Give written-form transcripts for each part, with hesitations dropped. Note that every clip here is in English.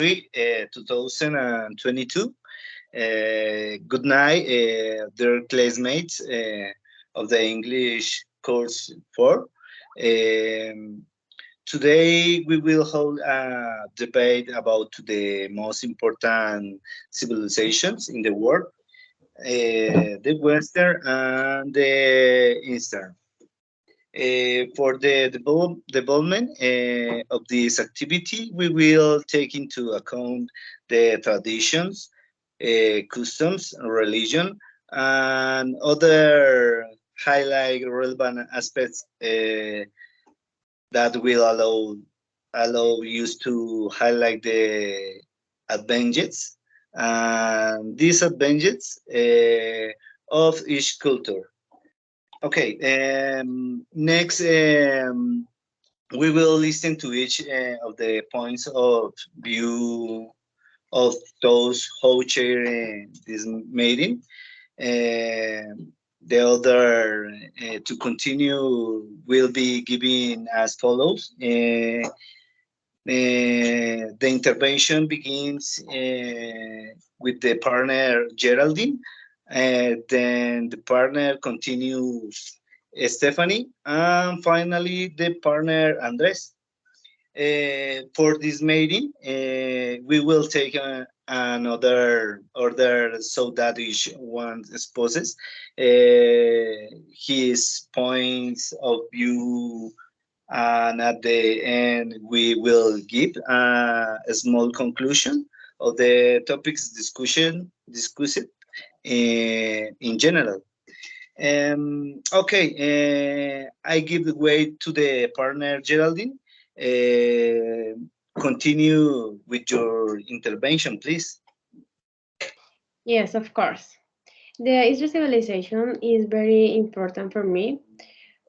January 2022. Good night, dear classmates of the English course 4. Um, Today we will hold a debate about the most important civilizations in the world, the Western and the Eastern. For the development of this activity, we will take into account the traditions, customs, religion, and other highlight relevant aspects that will allow you to highlight the advantages and disadvantages of each culture. Okay, next we will listen to each of the points of view of those who share this meeting. The other to continue will be given as follows. The intervention begins with the partner Geraldine, then the partner continues Stephanie, and finally the partner Andres. For this meeting, we will take another order so that each one exposes his points of view, and at the end we will give a small conclusion of the topics discussed in general. Okay, I give the way to the partner Geraldine. Uh, Continue with your intervention, please. Yes, of course. The Israel civilization is very important for me.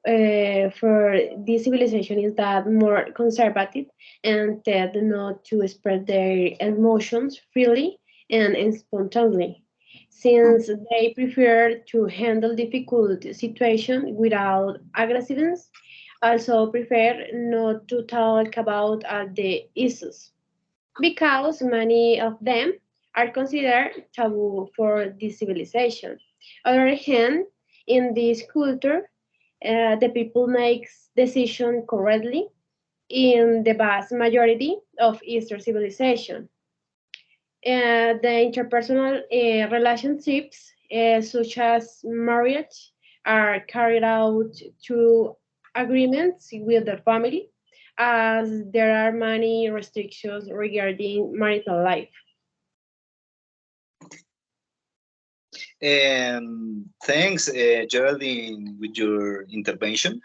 For this civilization is that more conservative and tend not to spread their emotions freely and spontaneously, since they prefer to handle difficult situations without aggressiveness. Also prefer not to talk about the issues because many of them are considered taboo for this civilization. On the other hand, in this culture, the people makes decision correctly in the vast majority of Eastern civilization. The interpersonal relationships, such as marriage, are carried out through agreements with the family, as there are many restrictions regarding marital life. Thanks, Geraldine, with your intervention.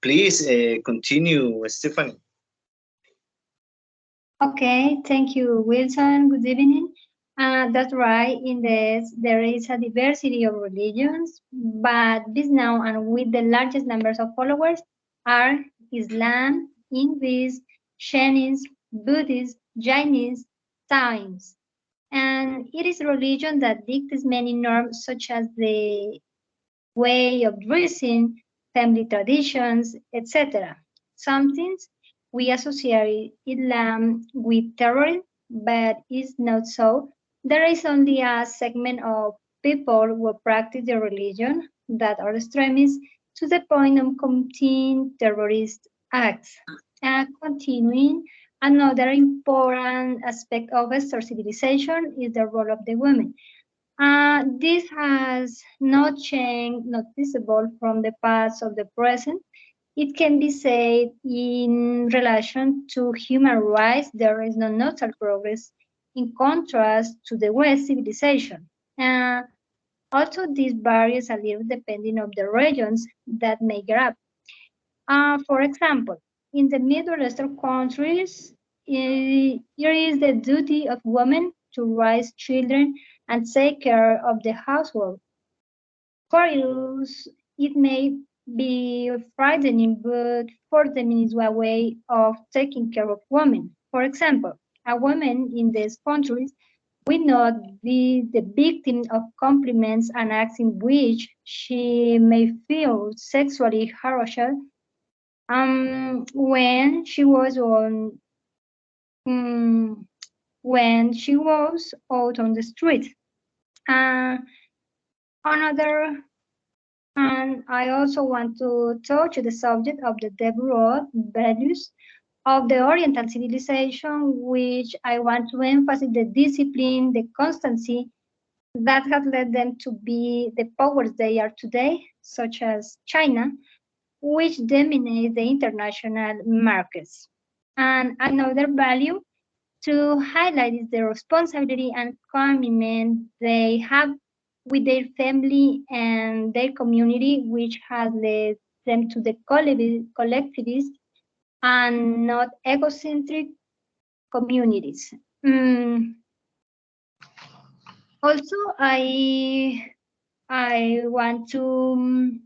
Please continue, Stephanie. Okay, thank you, Wilson. Good evening. That's right. In this, there is a diversity of religions, but this now and with the largest numbers of followers are Islam, Hinduism, Shainism, Buddhism, Jainism, Taoism. And it is religion that dictates many norms such as the way of dressing, family traditions, etc. Sometimes we associate Islam with terrorism, but it's not so. There is only a segment of people who practice the religion that are extremists to the point of committing terrorist acts. Continuing, another important aspect of Western civilization is the role of the women. This has not changed noticeable from the past of the present. It can be said in relation to human rights, there is no notable progress in contrast to the West civilization. Also, this varies a little depending on the regions that make it up. For example, in the Middle Eastern countries, here is the duty of women to raise children and take care of the household. For us, it may be frightening, but for them it is a way of taking care of women. For example, a woman in these countries will not be the victim of compliments and acts in which she may feel sexually harassed when she was on mm, when she was out on the street. Uh, another, and I also want to touch the subject of the broad values of the Oriental civilization, which I want to emphasize the discipline, the constancy that has led them to be the powers they are today, such as China, which dominates the international markets. And another value to highlight is the responsibility and commitment they have with their family and their community, which has led them to the collectivist and not egocentric communities. Also, I want to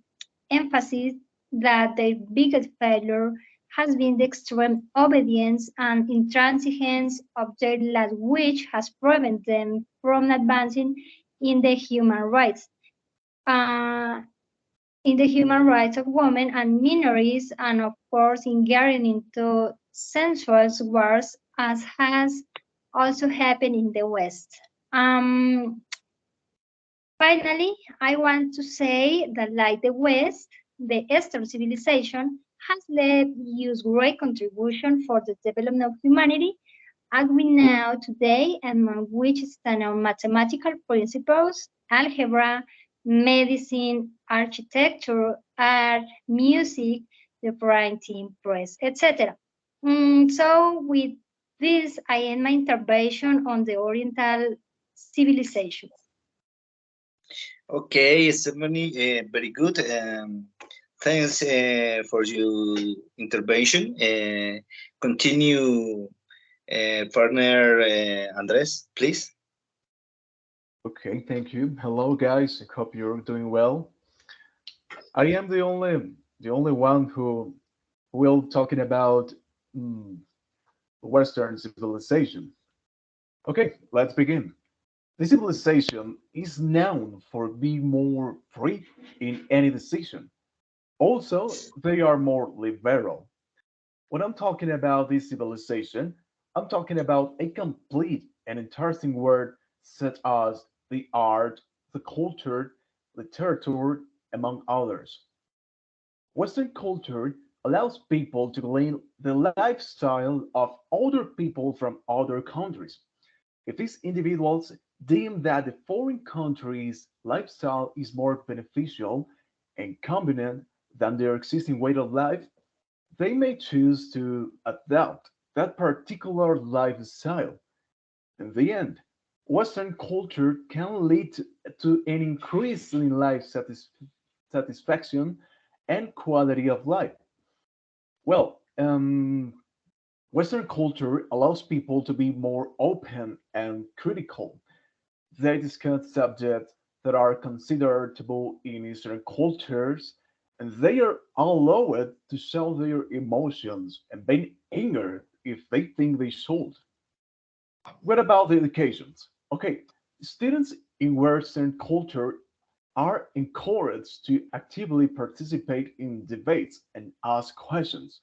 emphasize that their biggest failure has been the extreme obedience and intransigence of their lives, which has prevented them from advancing in the human rights. Uh, in the human rights of women and minorities, and of course, in getting into sensuous wars, as has also happened in the West. Um, Finally, I want to say that like the West, the Eastern civilization has led use great contribution for the development of humanity as we know today, among which stand on mathematical principles, algebra, medicine, architecture, art, music, the printing press, etc. So with this, I end my intervention on the Oriental civilization. Okay, Stephanie, very good. Thanks for your intervention. Continue, partner Andres, please. Okay, thank you. Hello, guys. I hope you're doing well. I am the only one who will talking about mm, Western civilization. Okay, let's begin. This civilization is known for being more free in any decision. Also, they are more liberal. When I'm talking about this civilization, I'm talking about a complete and interesting word such as the art, the culture, literature, among others. Western culture allows people to glean the lifestyle of other people from other countries. If these individuals deem that the foreign country's lifestyle is more beneficial and convenient than their existing way of life, they may choose to adopt that particular lifestyle. In the end, Western culture can lead to an increase in life satisfaction and quality of life. Well, Western culture allows people to be more open and critical. They discuss subjects that are considered taboo in Eastern cultures, and they are allowed to show their emotions and be angered if they think they should. What about the educations? Okay, students in Western culture are encouraged to actively participate in debates and ask questions.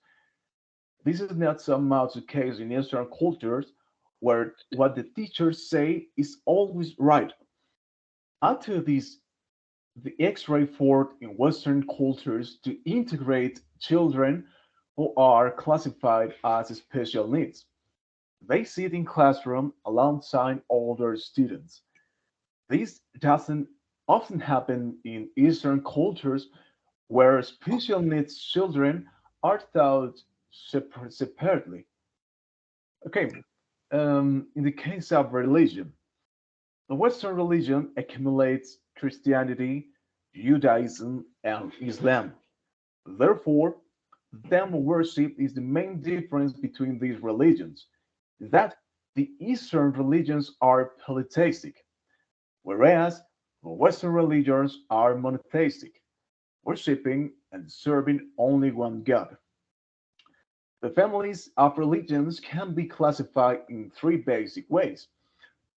This is not so much the case in Eastern cultures, where what the teachers say is always right. Add to this the extra effort in Western cultures to integrate children who are classified as special needs. They sit in classroom alongside older students. This doesn't often happen in Eastern cultures where special needs children are taught separately. Okay, in the case of religion, the Western religion accumulates Christianity, Judaism, and Islam. Therefore, them worship is the main difference between these religions. That the Eastern religions are polytheistic, whereas the Western religions are monotheistic, worshipping and serving only one God. The families of religions can be classified in three basic ways: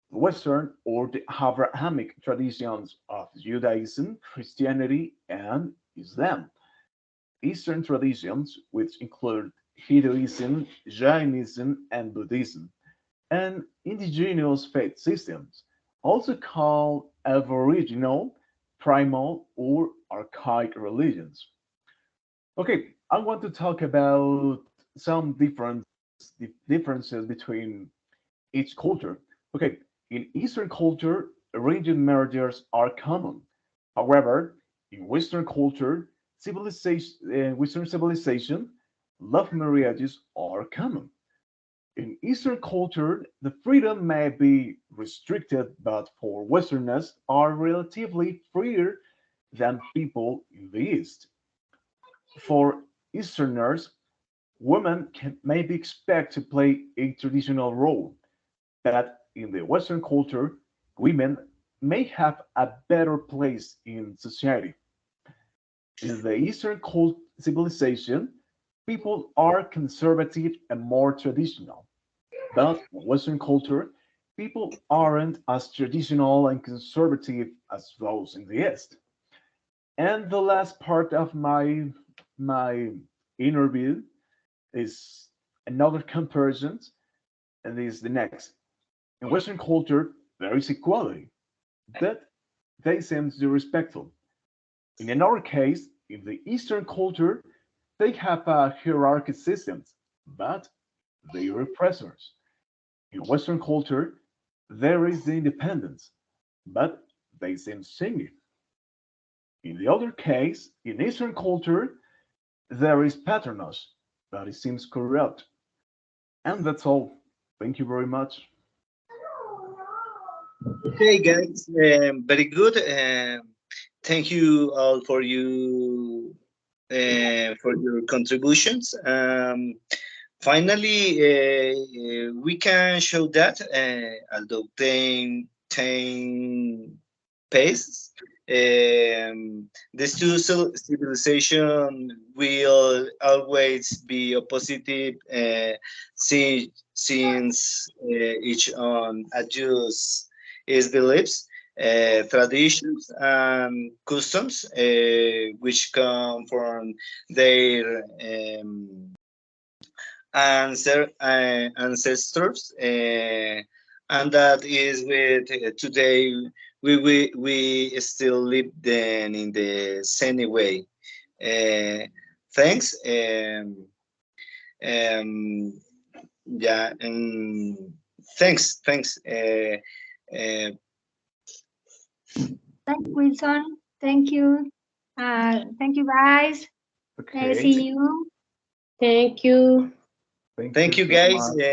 the Western or the Abrahamic traditions of Judaism, Christianity, and Islam. Eastern traditions, which include Hinduism, Jainism, and Buddhism, and indigenous faith systems, also called aboriginal, primal, or archaic religions. Okay, I want to talk about some differences between each culture. Okay, in Eastern culture, arranged marriages are common. However, in Western civilization, love marriages are common. In Eastern culture, the freedom may be restricted, but for Westerners are relatively freer than people in the East. For Easterners, women can maybe expect to play a traditional role, but in the Western culture, women may have a better place in society. In the Eastern civilization, people are conservative and more traditional. But in Western culture, people aren't as traditional and conservative as those in the East. And the last part of my interview is another comparison, and is the next. In Western culture, there is equality, but they seem to be respectful. In another case, in the Eastern culture, they have a hierarchy system, but they are oppressors. In Western culture, there is the independence, but they seem singing. In the other case, in Eastern culture, there is patronage, but it seems corrupt. And that's all. Thank you very much. Okay, guys, very good. Thank you all for your contributions. Finally, we can show that although 10 pace, these two civilization will always be opposite since each on adjust its beliefs, traditions, and customs, which come from their ancestors, and that is with today we still live then in the same way. Uh, Thanks. Um, yeah, thanks. Uh, Thanks, Wilson. Thank you. Thank you, guys. Okay. See you. Thank you. Thank Thank you you, so guys. much.